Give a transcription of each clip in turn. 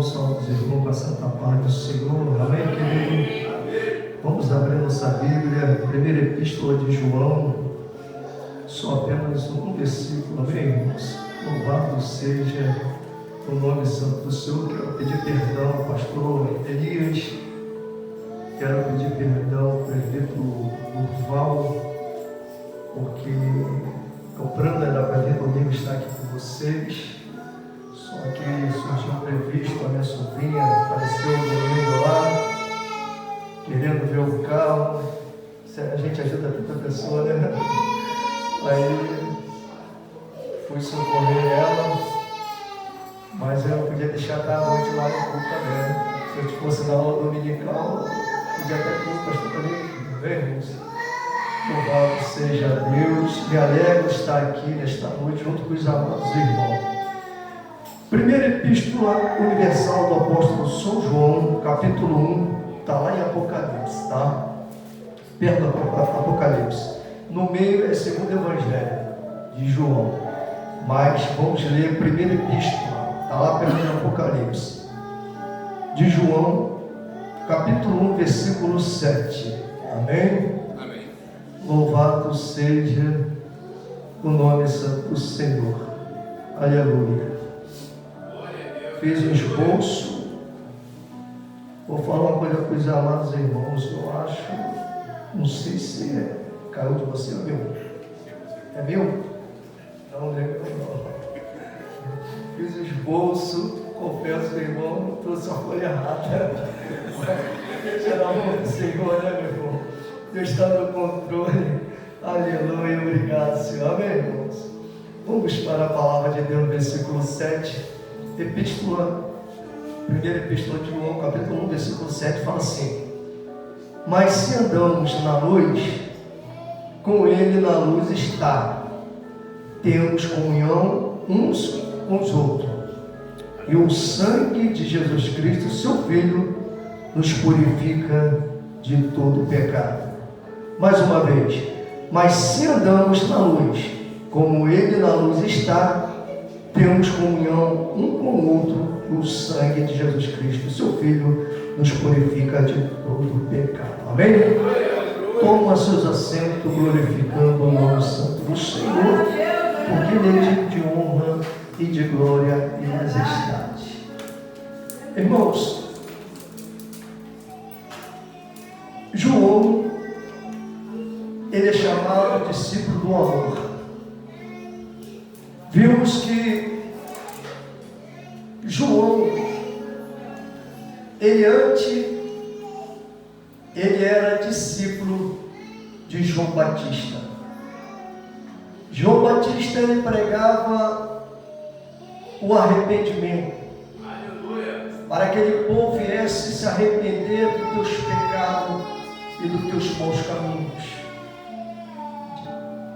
irmãos, salve os irmãos com a santa paz do Senhor. Amém, querido? Amém. Vamos abrir nossa Bíblia, primeira epístola de João, só apenas um versículo, amém, irmãos? Louvado seja o nome santo do Senhor. Quero pedir perdão ao pastor Elias, quero pedir perdão ao presbítero Durval, porque o plano da Bahia domingo está aqui com vocês. Só que surgiu um previsto, a minha sobrinha apareceu domingo lá, querendo ver o carro. A gente ajuda tanta pessoa, né? Aí fui socorrer ela, mas eu não podia deixar até a noite lá no culto também. Se eu fosse na aula dominical, podia até culto, pastor também, irmãos. Louvado seja Deus. Me alegro estar aqui nesta noite junto com os amados irmãos. Primeira Epístola Universal do Apóstolo São João, capítulo 1, está lá em Apocalipse, tá? Perto do Apocalipse. No meio é segundo Evangelho de João. Mas vamos ler a primeira Epístola, está lá perto do Apocalipse. De João, capítulo 1, versículo 7. Amém? Amém. Louvado seja o nome santo do Senhor. Aleluia. Fiz um esboço. Vou falar uma coisa para os amados irmãos. Eu acho, não sei se caiu de você ou meu. É meu? Não, não é meu não. Fiz um esboço, confesso, meu irmão, não trouxe a folha errada. Será o Senhor, né, meu irmão? Deus está no controle. Aleluia, obrigado, Senhor. Amém, irmãos? Vamos para a palavra de Deus, versículo 7. Primeira Epístola de João, capítulo 1, versículo 7, fala assim: mas se andamos na luz, com Ele na luz está, temos comunhão uns com os outros, e o sangue de Jesus Cristo, seu Filho, nos purifica de todo pecado. Mais uma vez, mas se andamos na luz, como Ele na luz está, temos comunhão um com o outro, e o sangue de Jesus Cristo, seu Filho, nos purifica de todo pecado. Amém? Toma seus assentos, glorificando o nome santo do Senhor, porque Ele é de honra e de glória e majestade. Irmãos, João, ele é chamado discípulo do amor. Vimos que João, ele era discípulo de João Batista. João Batista, ele pregava o arrependimento. Aleluia. Para que aquele povo viesse se arrepender dos teus pecados e dos teus maus caminhos.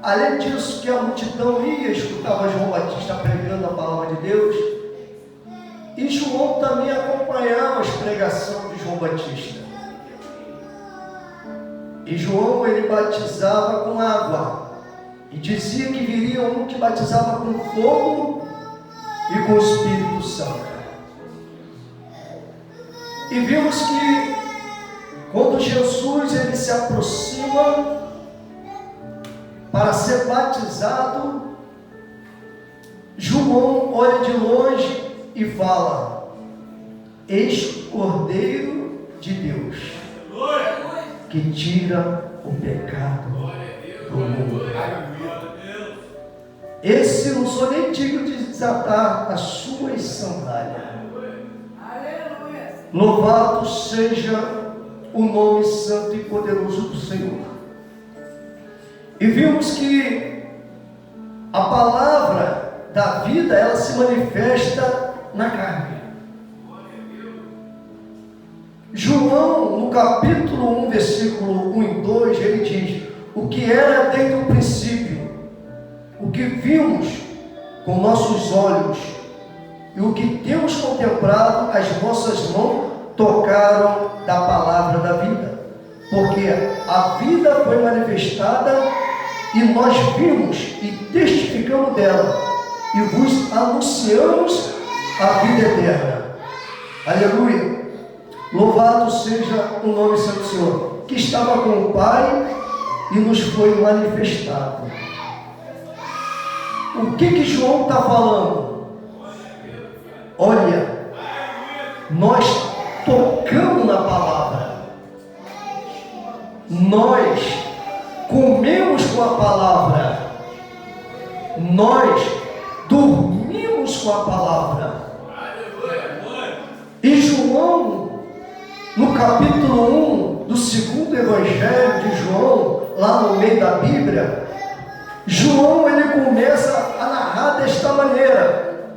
Além disso, que a multidão ia escutava João Batista pregando a palavra de Deus, e João também acompanhava as pregações de João Batista. E João, ele batizava com água, e dizia que viria um que batizava com fogo e com o Espírito Santo. E vimos que quando Jesus ele se aproxima para ser batizado, João olha de longe e fala: eis o Cordeiro de Deus, que tira o pecado do mundo. Esse não sou nem digno de desatar as suas sandálias. Louvado seja o nome santo e poderoso do Senhor. E vimos que a palavra da vida, ela se manifesta na carne. João, no capítulo 1, versículo 1 e 2, ele diz: o que era desde o princípio, o que vimos com nossos olhos e o que temos contemplado, as nossas mãos tocaram da palavra da vida. Porque a vida foi manifestada e nós vimos e testificamos dela e vos anunciamos a vida eterna, Aleluia. Louvado seja o nome santo do Senhor, que estava com o Pai e nos foi manifestado. O que João está falando? Olha, nós tocamos na palavra, nós comemos com a palavra, nós dormimos com a palavra. E João, no capítulo 1 do segundo evangelho de João, lá no meio da Bíblia, João ele começa a narrar desta maneira: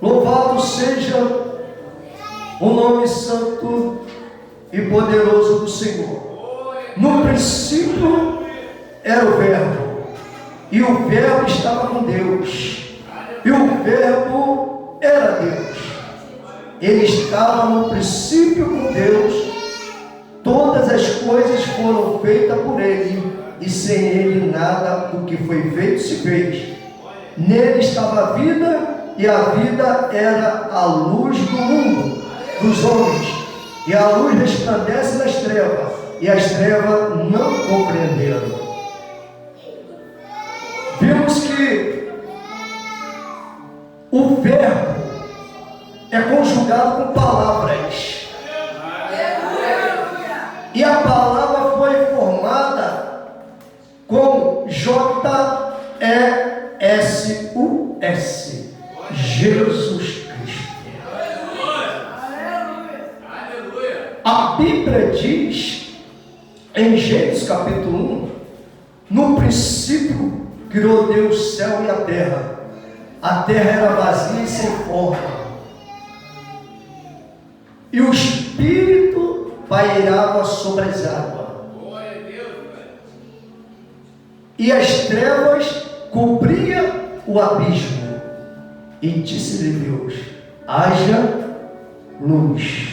louvado seja o nome santo e poderoso do Senhor. No princípio era o Verbo, e o Verbo estava com Deus, e o Verbo era Deus. Ele estava no princípio com Deus. Todas as coisas foram feitas por Ele, e sem Ele nada do que foi feito se fez. Nele estava a vida, e a vida era a luz do mundo, dos homens. E a luz resplandece nas trevas, e as trevas não compreenderam. Vimos que o verbo é conjugado com palavras. E a palavra foi formada com J-E-S-U-S, Jesus Cristo. A Bíblia diz, em Gênesis capítulo 1, no princípio criou Deus o céu e a terra. A terra era vazia e sem forma, e o Espírito pairava sobre as águas, e as trevas cobriam o abismo. E disse-lhe Deus: haja luz.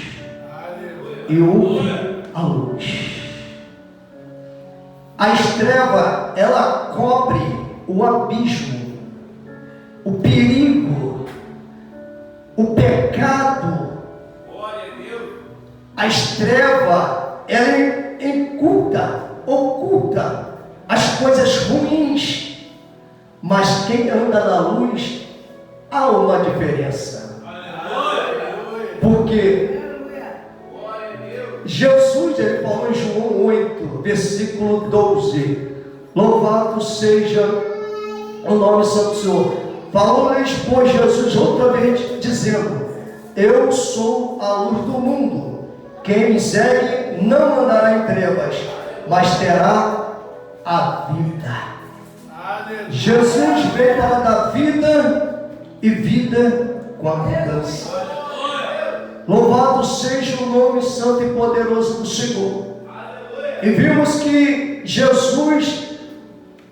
E houve a luz. As trevas, ela cobre o abismo, o perigo, o pecado. As trevas, ela oculta as coisas ruins, mas quem anda na luz, há uma diferença. Porque Jesus, ele falou em João 8, versículo 12: louvado seja o nome santo do Senhor. Falou-lhes, pois, Jesus outra vez, dizendo: eu sou a luz do mundo. Quem me segue não andará em trevas, mas terá a vida. Jesus veio para dar vida e vida com abundância. Louvado seja o nome santo e poderoso do Senhor. E vimos que Jesus,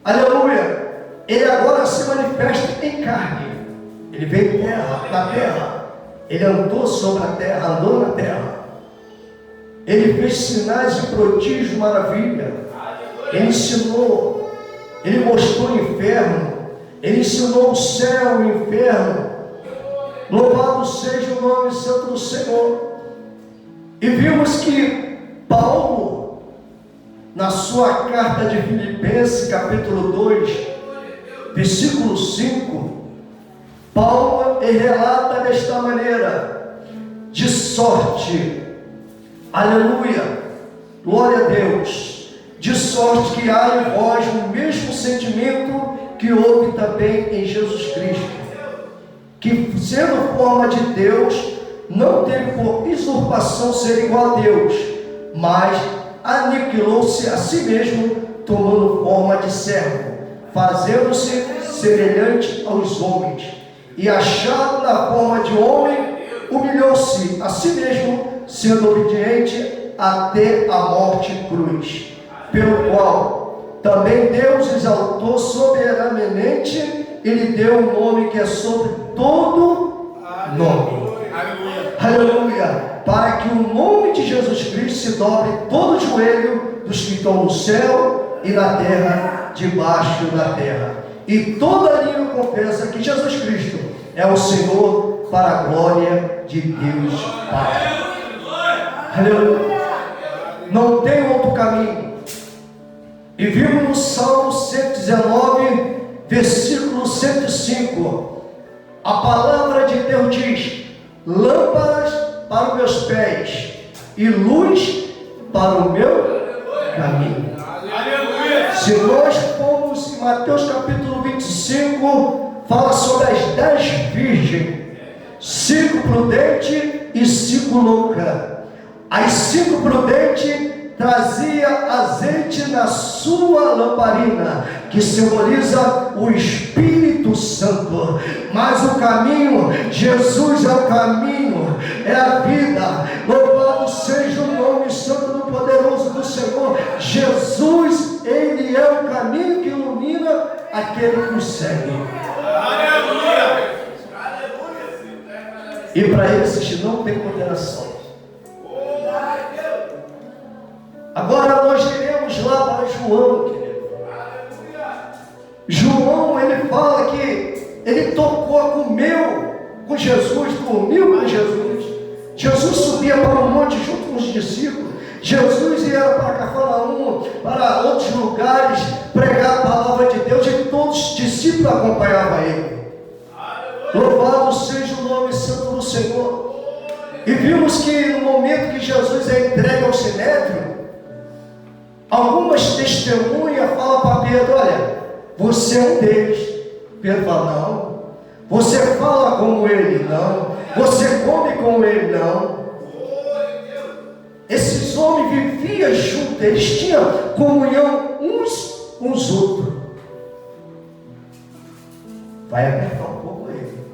aleluia, ele agora se manifesta em carne. Ele veio na terra, ele andou sobre a terra, andou na terra. Ele fez sinais e prodígios, maravilha. Ele ensinou, ele mostrou o inferno, ele ensinou o céu e o inferno. Louvado seja o nome santo do Senhor. E vimos que Paulo, na sua carta de Filipenses, capítulo 2, versículo 5, Paulo relata desta maneira: de sorte, aleluia, glória a Deus, de sorte que há em vós o mesmo sentimento que houve também em Jesus Cristo, que sendo forma de Deus, não teve por usurpação ser igual a Deus, mas aniquilou-se a si mesmo, tomando forma de servo, fazendo-se semelhante aos homens, e achado na forma de homem, humilhou-se a si mesmo, sendo obediente até a morte de cruz, pelo qual também Deus exaltou soberanamente e lhe deu um nome que é sobre todo nome. Aleluia! Para que o nome de Jesus Cristo se dobre todo o joelho dos que estão no céu e na terra, debaixo da terra, e toda língua confessa que Jesus Cristo é o Senhor, para a glória de Deus Pai. Aleluia. Não tem outro caminho. E vimos no Salmo 119, versículo 105, a palavra de Deus diz: lâmpadas para os meus pés e luz para o meu caminho. Aleluia. Se nós formos em Mateus capítulo 25, fala sobre as 10 virgens, 5 prudentes e 5 loucas. As 5 prudentes trazia azeite na sua lamparina, que simboliza o Espírito Santo. Mas o caminho, Jesus é o caminho, é a vida. Louvado seja o nome santo do poderoso do Senhor. Jesus, Ele é o caminho que ilumina aquele que o segue. Aleluia! E para esses não tem condenação. Agora nós iremos lá para João, querido. João, ele fala que ele comeu com Jesus, dormiu com Jesus. Jesus subia para o monte junto com os discípulos. Jesus ia para Cafarnaum, para outros lugares, pregar a palavra de Deus, e todos os discípulos acompanhavam ele. Louvado seja o nome santo do Senhor. E vimos que no momento que Jesus é entregue ao sinédrio, algumas testemunhas falam para Pedro: olha, você é um deles. Pedro fala: não. Você fala como ele? Não. Você come como ele? Não. Esses homens viviam juntos, eles tinham comunhão uns com os outros. Vai apertar um pouco ele.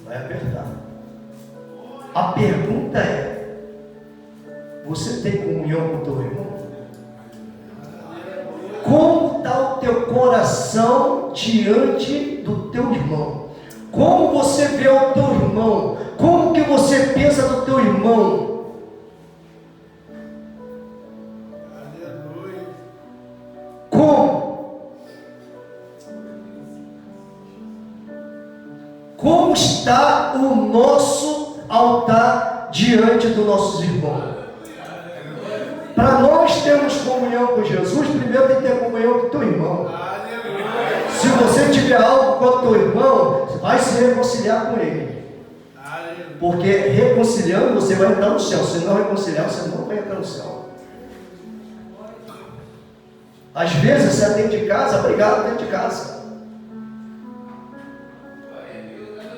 Vai apertar. A pergunta é: você tem comunhão com o teu irmão? Como está o teu coração diante do teu irmão? Como você vê o teu irmão? Como que você pensa do teu irmão? Como? Como está o nosso altar diante dos nossos irmãos? Para nós termos comunhão com Jesus, primeiro tem que ter comunhão com o teu irmão. Se você tiver algo com o teu irmão, você vai se reconciliar com ele. Porque reconciliando você vai entrar no céu. Se não reconciliar, você não vai entrar no céu. Às vezes você é dentro de casa, brigado dentro de casa.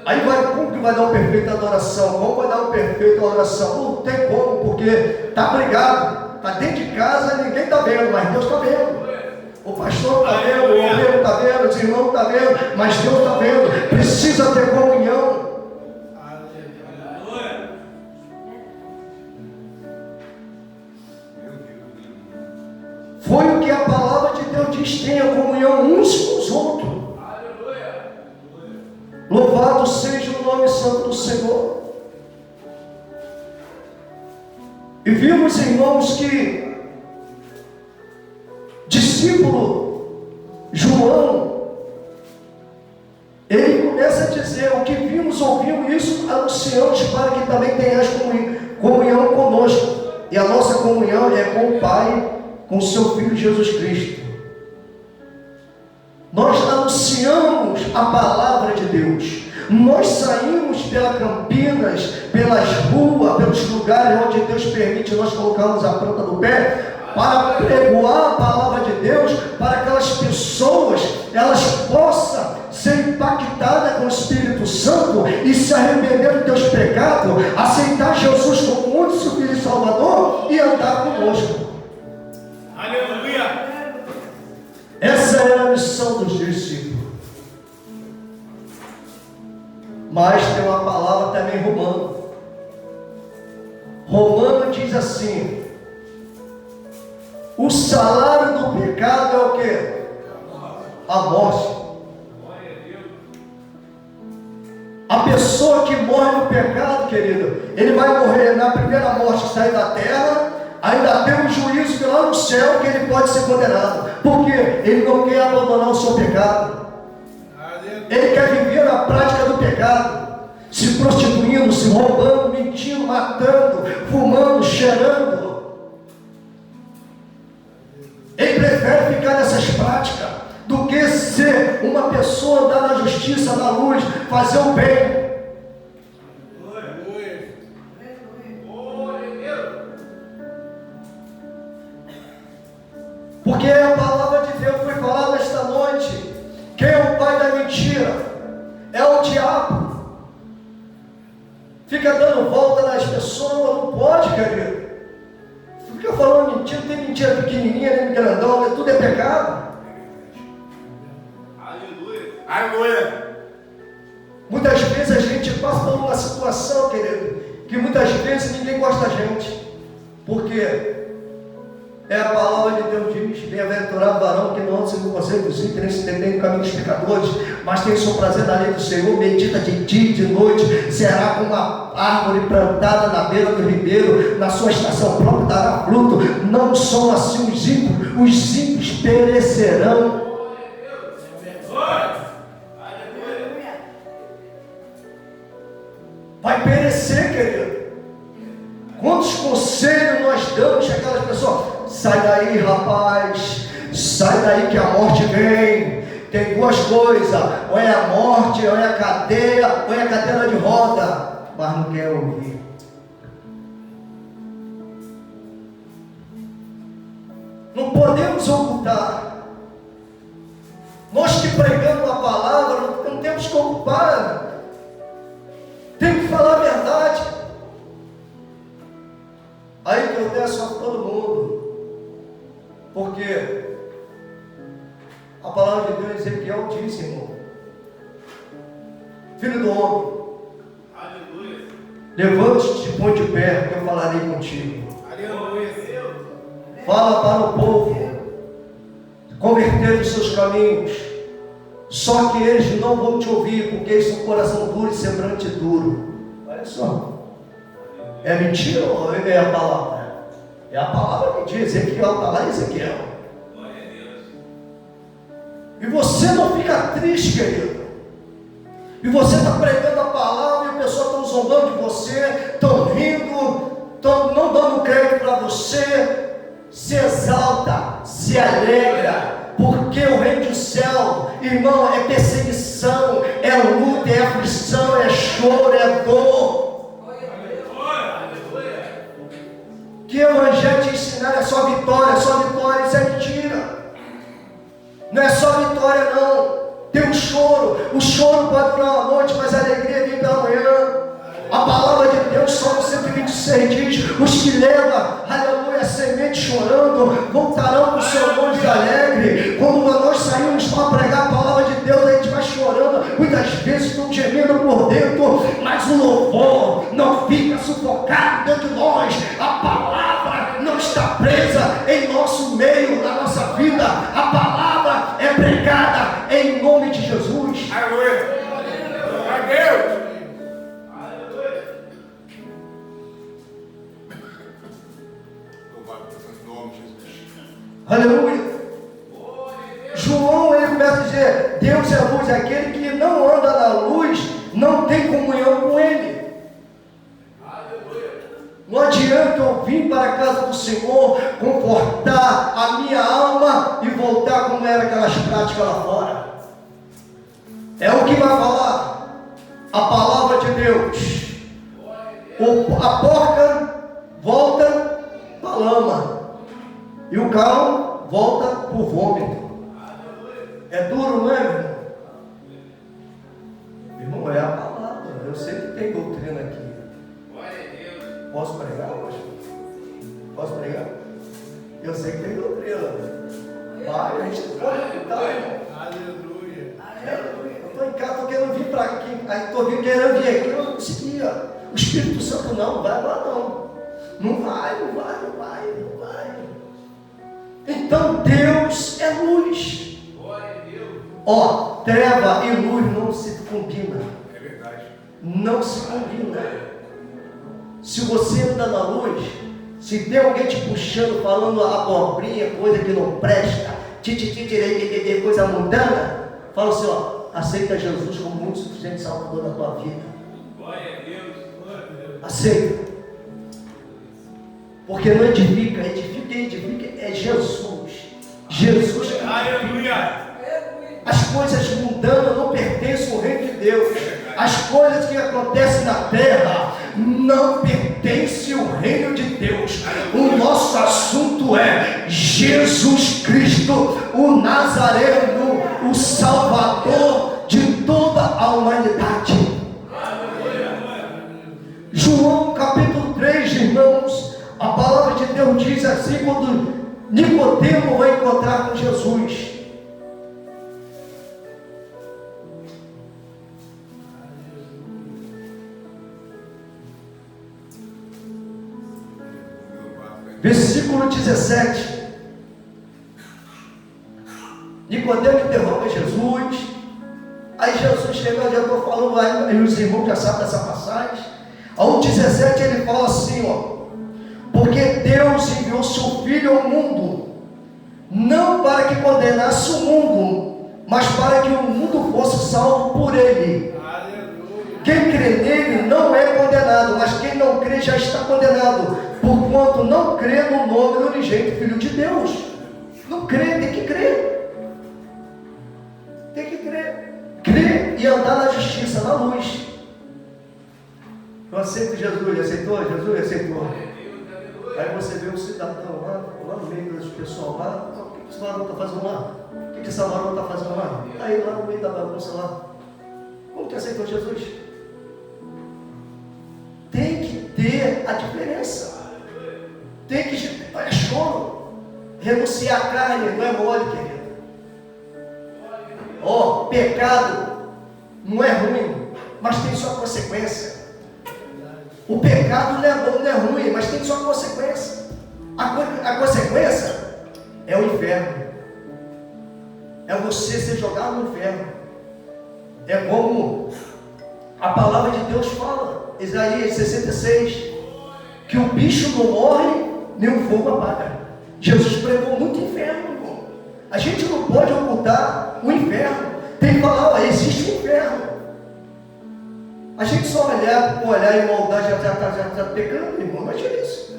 Aí como que vai dar uma perfeita adoração? Como vai dar uma perfeita oração? Não tem como, porque está brigado. Está dentro de casa, ninguém está vendo, mas Deus está vendo. O pastor está vendo, o obreiro está vendo, os irmãos estão vendo, mas Deus está vendo. Precisa ter comunhão. Foi o que a palavra de Deus diz: tenha comunhão uns com os outros. Louvado seja o nome santo do Senhor. E vimos, irmãos, que discípulo João, ele começa a dizer: o que vimos, ouvimos, isso anunciamos, para que também tenhas comunhão conosco. E a nossa comunhão é com o Pai, com o seu Filho Jesus Cristo. Nós anunciamos a palavra de Deus. Nós saímos pelas campinas, pelas ruas, pelos lugares onde Deus permite nós colocarmos a planta do pé, para pregoar a palavra de Deus, para que aquelas pessoas, elas possam ser impactadas com o Espírito Santo e se arrepender dos teus pecados, aceitar Jesus como único seu Filho e Salvador e andar conosco. Aleluia! Essa era a missão dos discípulos. Mas tem uma palavra também romana. Romano diz assim: o salário do pecado é o quê? A morte. A pessoa que morre no pecado, querido, ele vai morrer na primeira morte, sair da terra. Ainda tem um juízo lá no céu que ele pode ser condenado, porque ele não quer abandonar o seu pecado. Ele quer viver na prática do pecado, se prostituindo, se roubando, mentindo, matando, fumando, cheirando. Ele prefere ficar nessas práticas do que ser uma pessoa, andar na justiça, na luz, fazer o bem. Porque a palavra de Deus foi falada esta noite. Quem é o pai da mentira? É o diabo. Fica dando volta nas pessoas, não pode, querido. Fica falando mentira, tem mentira pequenininha, nem grandão, tudo é pecado. Aleluia. Aleluia. Muitas vezes a gente passa por uma situação, querido, que muitas vezes ninguém gosta da gente. Por quê? É a palavra de Deus diz: bem-aventurado o varão que não anda segundo o conselho dos ímpios, nem se detém no caminho dos pecadores, mas tem o seu prazer na lei do Senhor, medita de dia e de noite, será como uma árvore plantada na beira do ribeiro, na sua estação própria dará fruto. Não são assim os ímpios perecerão. Vai perecer, querido. Quantos conselhos nós damos àquelas pessoas? Sai daí, rapaz, sai daí que a morte vem. Tem duas coisas: ou é a morte, ou é a cadeia, ou é a cadeira de roda. Mas não quer ouvir. Não podemos ocultar. Nós que pregamos a palavra, não temos que ocupar. Temos que falar a verdade. Aí que eu desço a todo mundo. Porque a palavra de Deus, Ezequiel diz, irmão: filho do homem, aleluia, levante-te e põe de pé, que eu falarei contigo. Aleluia. Fala para o povo converter os seus caminhos, só que eles não vão te ouvir, porque eles são coração duro e semblante duro. Olha só, é mentira ou é a palavra? É a palavra que diz. Ezequiel está lá em Ezequiel. E você não fica triste, querido. E você está pregando a palavra e o pessoal está zombando de você, estão rindo, estão não dando crédito para você. Se exalta, se alegra, porque o reino do céu, irmão, é perseguição, é luta, é aflição, é choro, é dor. Que o evangelho te ensinar é só vitória, isso é mentira. Não é só vitória, não. Tem um choro. O choro pode durar uma noite, mas a alegria vem pela manhã. A palavra de Deus, Salmo 126 diz: os que levam, aleluia, a semente chorando, voltarão com seus olhos alegres. Quando nós saímos para pregar a palavra de Deus, a gente vai chorando, muitas vezes estão gemendo por dentro, mas o louvor não fica sufocado dentro de nós. A palavra não está presa em nosso meio, na nossa vida. A palavra é pregada em nome de Jesus. Aleluia. Deus. Aleluia. João, ele começa a dizer: Deus é luz, aquele que não anda na luz não tem comunhão com ele. Não adianta eu vir para a casa do Senhor, confortar a minha alma e voltar como era aquelas práticas lá fora. É o que vai falar a palavra de Deus. A porca volta para a lama e o cão volta para o vômito. É duro, não é, irmão? Irmão, é a palavra. Eu sei que tem doutrina aqui. Posso pregar hoje? Posso pregar? Eu sei que tem doutrina. Vai, a gente pode escutar, irmão. Aleluia. Eu estou em casa, estou querendo vir para aqui. Aí estou querendo vir aqui, eu não conseguia. O Espírito Santo não vai lá, não. Não vai. Então Deus é luz. Ó, treva e luz não se combinam. É verdade. Não se combina. Se você anda na luz, se tem alguém te puxando, falando abobrinha, coisa que não presta, coisa mundana, fala assim, ó, Aceita Jesus como muito suficiente Salvador da tua vida. Glória a Deus. Aceita. Porque não edifica, edifica é Jesus. Jesus. Aleluia. As coisas mundanas não pertencem ao reino de Deus. As coisas que acontecem na terra não pertencem ao reino de Deus. O nosso assunto é Jesus Cristo, o Nazareno, o Salvador de toda a humanidade. João capítulo 3, irmãos, a palavra de Deus diz assim, quando Nicodemo vai encontrar com Jesus. Versículo 17. Nicodemo interroga Jesus. Aí Jesus chega, eu já estou falando, aí os irmãos já sabem dessa passagem. Ao 17 ele fala assim, ó: porque Deus enviou seu Filho ao mundo, não para que condenasse o mundo, mas para que o mundo fosse salvo por ele. Quem crê nele não é condenado, mas quem não crê já está condenado, porquanto não crê no nome do unigênito Filho de Deus. Não crê, tem que crer. Tem que crer. Crer e andar na justiça, na luz. Eu aceito Jesus, aceitou? Jesus aceitou. Aí você vê um cidadão lá no meio do pessoal lá. O que esse varão está fazendo lá? O que essa varão está fazendo lá? Aí lá no meio da bagunça lá. Como que aceitou Jesus? Tem que ter a diferença. Tem que é choro. Renunciar à carne não é mole, querido. Pecado não é ruim, mas tem sua consequência. O pecado não é bom, não é ruim, mas tem sua consequência. A consequência é o inferno. É você ser jogado no inferno. É como a palavra de Deus fala, Isaías 66, que o bicho não morre, nem o fogo apaga. Jesus pregou muito inferno, irmão. A gente não pode ocultar o inferno. Tem que falar, existe um inferno. A gente só olhar em maldade já está pecando, irmão. Imagina isso.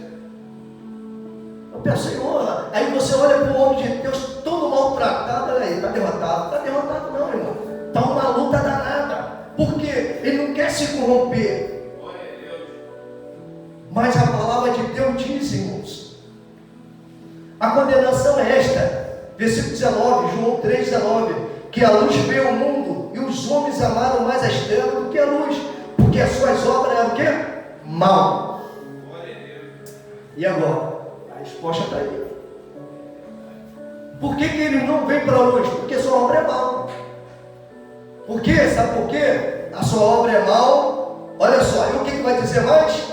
Eu peço, Senhor, aí você olha para o homem de Deus todo maltratado, olha aí, está derrotado. Está derrotado não, irmão. Está uma luta danada. Porque ele não quer se corromper. Mas a palavra de Deus diz, irmãos, a condenação é esta. Versículo 19, João 3,19. Que a luz veio ao mundo, e os homens amaram mais as trevas do que a luz, porque as suas obras eram o quê? Mal. E agora? A resposta está aí. Por que ele não vem para a luz? Porque sua obra é mal. Por quê? Sabe por quê? A sua obra é mal. Olha só, e o que vai dizer mais?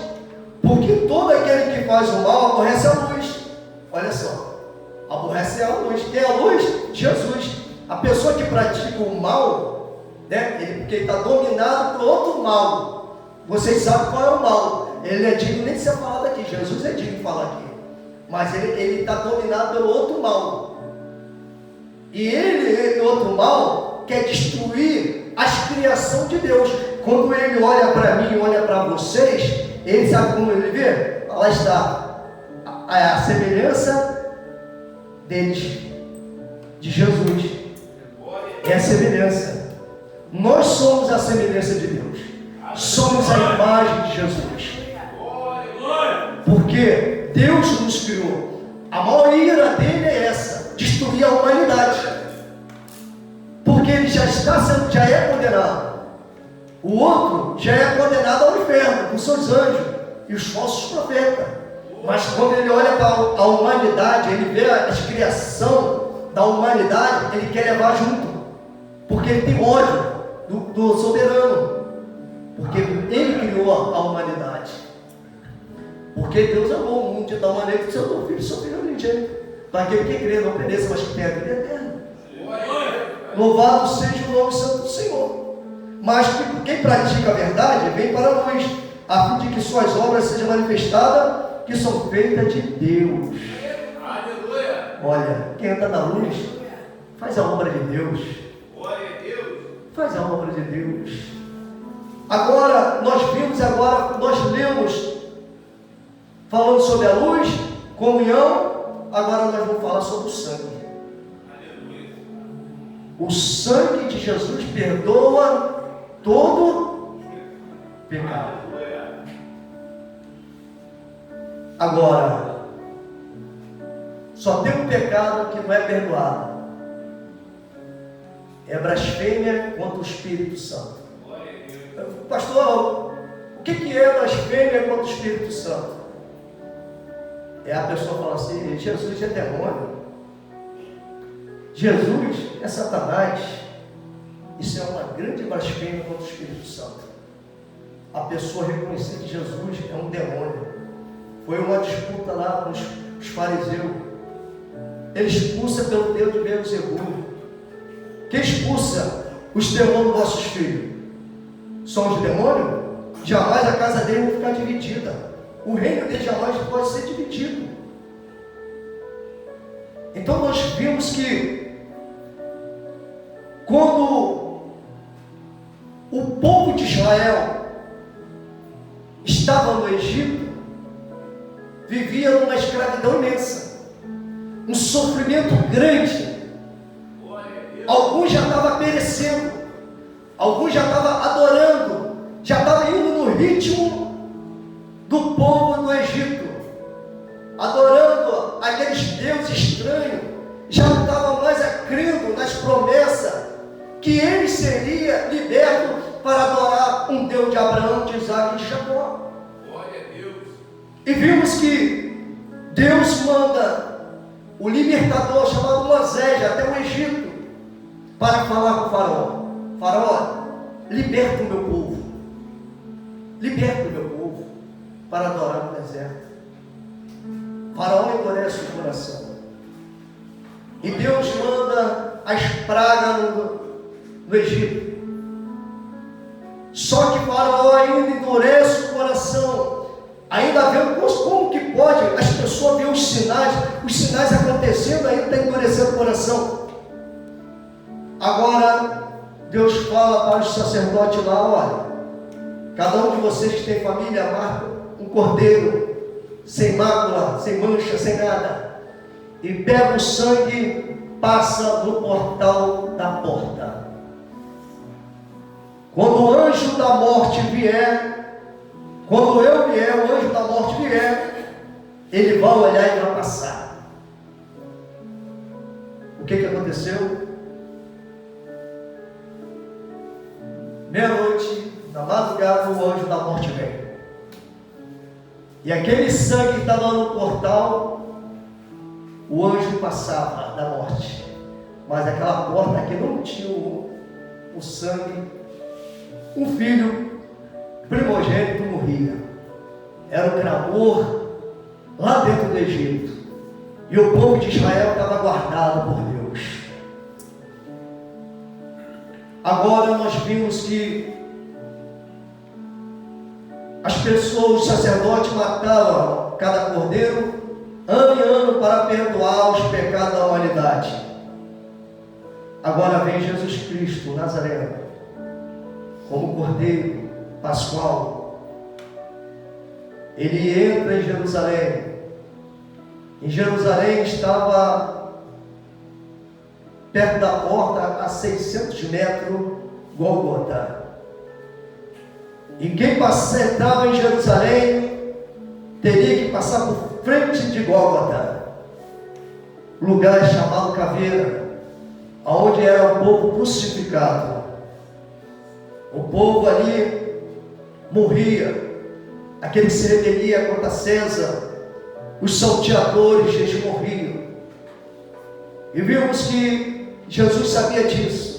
Porque todo aquele que faz o mal aborrece a luz. Olha só, aborrece a luz. Quem é a luz? Jesus. A pessoa que pratica o mal, né, porque ele está dominado por outro mal. Vocês sabem qual é o mal. Ele é digno nem de ser falado aqui. Jesus é digno de falar aqui. Mas ele está dominado pelo outro mal. E ele, outro mal, quer destruir as criações de Deus. Quando ele olha para mim, olha para vocês, ele sabe como ele vê? Lá está a semelhança deles, de Jesus. É a semelhança. Nós somos a semelhança de Deus. Somos a imagem de Jesus. Porque Deus nos criou. A maior ira dele é essa: destruir a humanidade. Porque ele já é condenado. O outro já é condenado ao inferno, com seus anjos e os falsos profetas. Mas quando ele olha para a humanidade, ele vê a criação da humanidade, ele quer levar junto. Porque ele tem ódio do soberano. Porque ele criou a humanidade. Porque Deus amou o mundo de tal maneira que seu filho unigênito, para aquele que crê, não pereça, mas que tenha a vida eterna. Louvado seja o nome santo do Senhor. Mas quem pratica a verdade vem para a luz, a fim de que suas obras sejam manifestadas, que são feitas de Deus. Olha, quem anda na luz faz a obra de Deus. Faz a obra de Deus. Agora, nós lemos, falando sobre a luz, comunhão, agora nós vamos falar sobre o sangue. O sangue de Jesus perdoa todo pecado. Agora, só tem um pecado que não é perdoado. É blasfêmia contra o Espírito Santo. Pastor, o que é blasfêmia contra o Espírito Santo? É a pessoa falar assim: Jesus é demônio, Jesus é Satanás. Isso é uma grande blasfêmia contra o Espírito Santo. A pessoa reconhecer que Jesus é um demônio. Foi uma disputa lá com os fariseus. Ele expulsa pelo dedo de Beelzebul. Quem expulsa os demônios dos nossos filhos? São os demônios? Jamais a casa dele vai ficar dividida. O reino dele jamais pode ser dividido. Então nós vimos que quando o povo de Israel estava no Egito, vivia numa escravidão imensa, um sofrimento grande. Alguns já estavam perecendo, alguns já estavam adorando, já estavam indo no ritmo do povo do Egito, adorando aqueles deuses estranhos, já não estavam mais crendo nas promessas que ele seria liberto para adorar um Deus de Abraão, de Isaac e de Jacó. Glória a Deus. E vimos que Deus manda o libertador chamado Moisés até o Egito para falar com o faraó: faraó, liberta o meu povo, liberta o meu povo para adorar no deserto. O faraó endurece o coração, e Deus manda as pragas no Egito. Só que o faraó ainda endurece o coração, ainda vendo como que pode as pessoas ver os sinais acontecendo, ainda está endurecendo o coração. Agora Deus fala para os sacerdotes lá: olha, cada um de vocês que tem família, marca um cordeiro sem mácula, sem mancha, sem nada, e pega o sangue, passa no portal da porta. Quando o anjo da morte vier, quando eu vier, o anjo da morte vier, ele vai olhar e vai passar. O que aconteceu? Meia-noite, na madrugada, o anjo da morte vem. E aquele sangue que estava no portal, o anjo passava da morte. Mas aquela porta que não tinha o sangue, um filho primogênito morria. Era o clamor lá dentro do Egito. E o povo de Israel estava guardado por Deus. Agora nós vimos que as pessoas, os sacerdotes, matavam cada cordeiro ano em ano para perdoar os pecados da humanidade. Agora vem Jesus Cristo, Nazareno, como cordeiro pascual. Ele entra em Jerusalém. Em Jerusalém estava perto da porta, a 600 metros, Gólgota. E quem entrava em Jerusalém teria que passar por frente de Gólgota, lugar chamado Caveira, onde era o povo crucificado. O povo ali morria, aquele que se rebelia contra César, os salteadores, eles morriam. E vimos que Jesus sabia disso.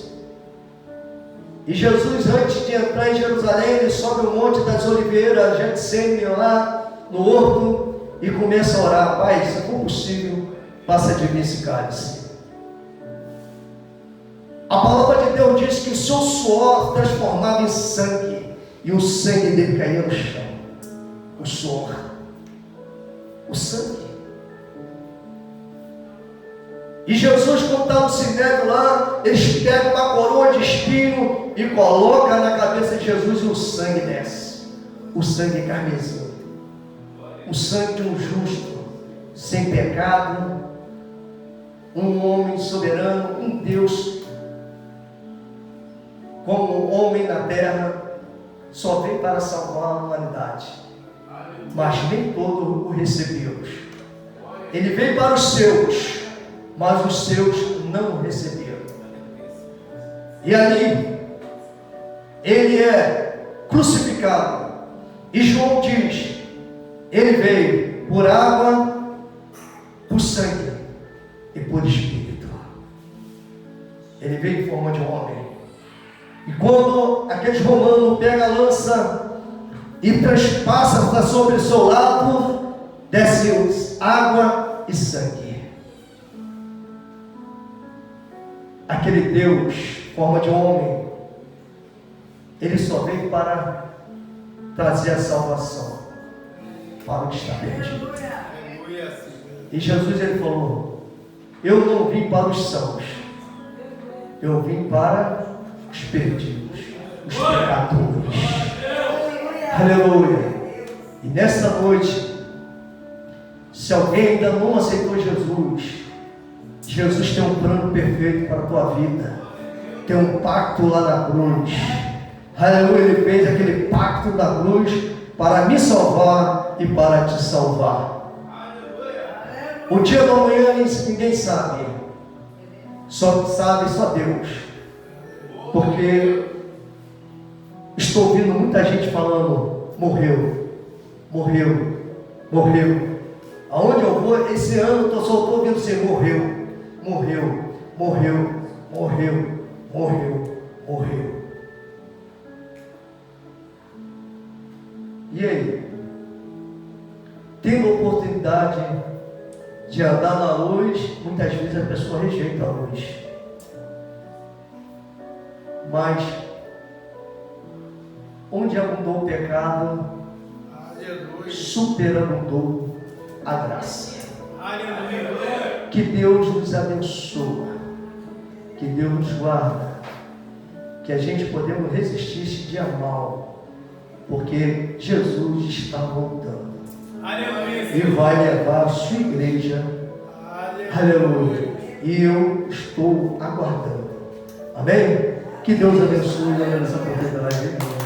E Jesus, antes de entrar em Jerusalém, ele sobe o Monte das Oliveiras, Getsêmani, lá no horto, e começa a orar: Pai, se for possível, passa de mim esse cálice. A palavra de Deus diz que o seu suor transformava em sangue, e o sangue dele caía no chão. O suor, o sangue. E Jesus, quando está no sinédrio lá, eles pegam uma coroa de espinho e colocam na cabeça de Jesus e o sangue desce. O sangue carmesim. O sangue de um justo, sem pecado, um homem soberano, um Deus, como homem na terra, só veio para salvar a humanidade. Mas nem todos o recebemos. Ele veio para os seus, mas os seus não o receberam. E ali, ele é crucificado. E João diz, ele veio por água, por sangue e por espírito. Ele veio em forma de um homem. E quando aqueles romanos pegam a lança e transpassa sobre o seu lado, desce água e sangue. Aquele Deus, forma de homem, ele só veio para trazer a salvação para o que está perdido. E Jesus, ele falou, eu não vim para os sãos, eu vim para os perdidos, os pecadores. Aleluia. E nessa noite, se alguém ainda não aceitou Jesus, Jesus tem um plano perfeito para a tua vida. Tem um pacto lá na cruz. Aleluia, ele fez aquele pacto da cruz para me salvar e para te salvar. O dia da manhã ninguém sabe. Só sabe só Deus. Porque estou ouvindo muita gente falando, morreu, morreu, morreu. Aonde eu vou, esse ano eu só estou ouvindo ser morreu, morreu, morreu, morreu, morreu, morreu. E aí? Tendo a oportunidade de andar na luz, muitas vezes a pessoa rejeita a luz. Mas onde abundou o pecado, superabundou a graça. Que Deus nos abençoe, que Deus nos guarda, que a gente podemos resistir esse dia mal, porque Jesus está voltando e vai levar a sua igreja. Aleluia. E eu estou aguardando. Amém? Que Deus abençoe essa oportunidade.